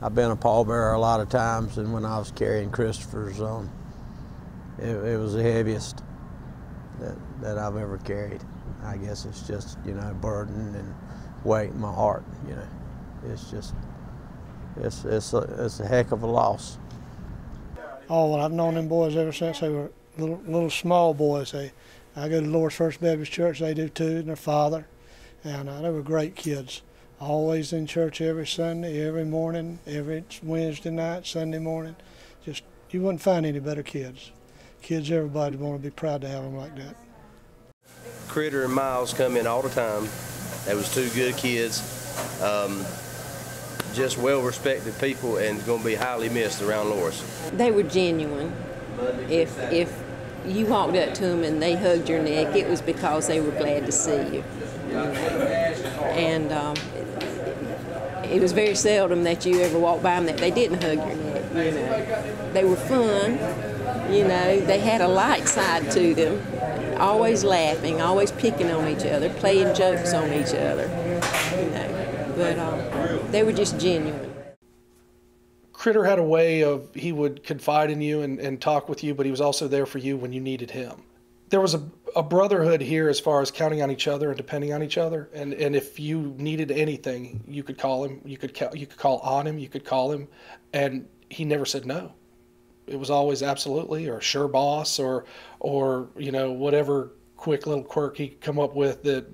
I've been a pallbearer a lot of times, and when I was carrying Christopher's, it was the heaviest that I've ever carried. I guess it's just, you know, burden and weight in my heart, you know. It's just, it's a heck of a loss. Oh, well, I've known them boys ever since they were little small boys. I go to Lord's First Baptist Church, they do too, and their father, and they were great kids. Always in church every Sunday, every morning, every Wednesday night, Sunday morning. Just, you wouldn't find any better kids. Kids, everybody would want to be proud to have them like that. Critter and Miles come in all the time. They was two good kids, just well-respected people, and going to be highly missed around Loris. They were genuine. If you walked up to them and they hugged your neck, it was because they were glad to see you. And it was very seldom that you ever walked by them that they didn't hug your neck. You know, they were fun. You know, they had a light side to them. Always laughing, always picking on each other, playing jokes on each other. You know, but they were just genuine. Critter had a way of, he would confide in you and talk with you, but he was also there for you when you needed him. There was a brotherhood here as far as counting on each other and depending on each other. And if you needed anything, you could call him, you could call on him, you could call him, and he never said no. It was always absolutely, or sure boss, or you know, whatever quick little quirk he could come up with that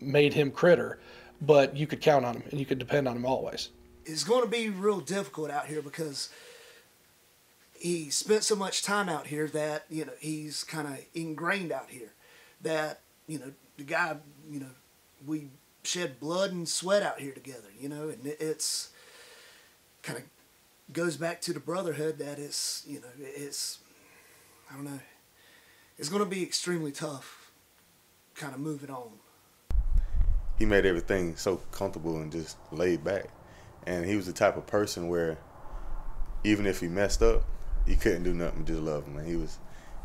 made him Critter. But you could count on him, and you could depend on him always. It's going to be real difficult out here because he spent so much time out here that, you know, he's kind of ingrained out here. That, you know, the guy, you know, we shed blood and sweat out here together, you know, and it's kind of goes back to the brotherhood that is, you know, it's, I don't know, it's going to be extremely tough kind of moving on. He made everything so comfortable and just laid back. And he was the type of person where even if he messed up, he couldn't do nothing but just love him. Man. He was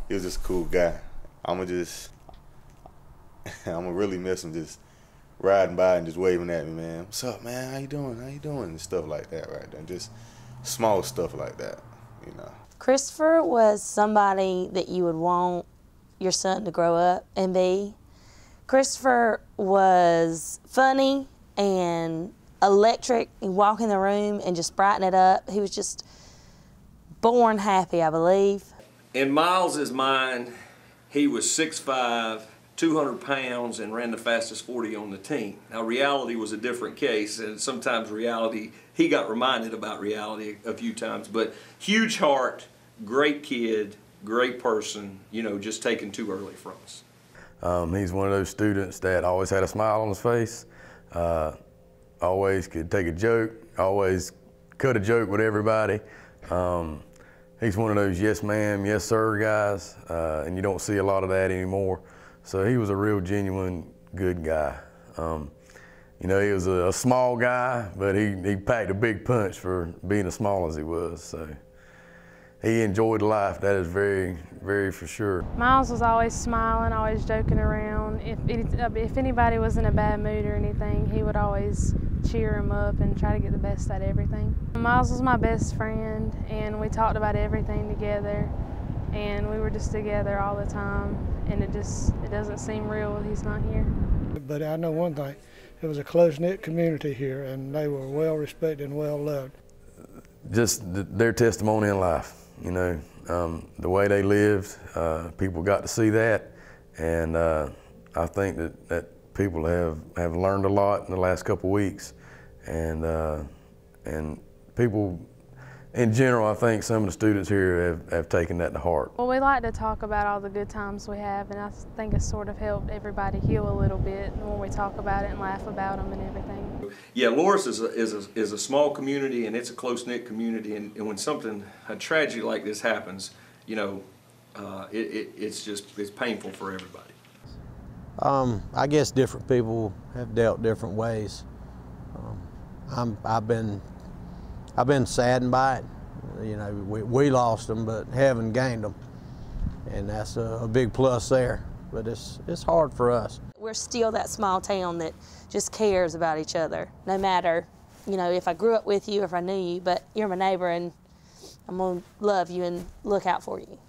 just a cool guy. I'm gonna really miss him just riding by and just waving at me, man. What's up, man? How you doing? How you doing? And stuff like that right there. Just small stuff like that, you know. Christopher was somebody that you would want your son to grow up and be. Christopher was funny and electric. He'd walk in the room and just brighten it up. He was just born happy, I believe. In Miles's mind, he was 6'5", 200 pounds, and ran the fastest 40 on the team. Now, reality was a different case, and sometimes reality, he got reminded about reality a few times, but huge heart, great kid, great person, you know, just taken too early from us. He's one of those students that always had a smile on his face, always could take a joke, always cut a joke with everybody. He's one of those yes ma'am, yes sir guys, and you don't see a lot of that anymore. So he was a real genuine good guy. You know, he was a small guy, but he packed a big punch for being as small as he was. So he enjoyed life, that is very, very for sure. Miles was always smiling, always joking around. If anybody was in a bad mood or anything, he would always cheer him up and try to get the best out of everything. Miles was my best friend, and we talked about everything together, and we were just together all the time, and it doesn't seem real when he's not here. But I know one thing, it was a close-knit community here, and they were well respected and well loved. Just their testimony in life. You know, the way they lived, people got to see that, and I think that people have learned a lot in the last couple of weeks, and people in general, I think some of the students here have taken that to heart. Well, we like to talk about all the good times we have, and I think it's sort of helped everybody heal a little bit when we talk about it and laugh about them and everything. Yeah, Loris is a small community, and it's a close-knit community, and when a tragedy like this happens, you know, it's painful for everybody. I guess different people have dealt different ways. I've been saddened by it. You know, we lost them, but heaven gained them, and that's a big plus there. But it's hard for us. We're still that small town that just cares about each other, no matter you know, if I grew up with you, if I knew you, but you're my neighbor and I'm going to love you and look out for you.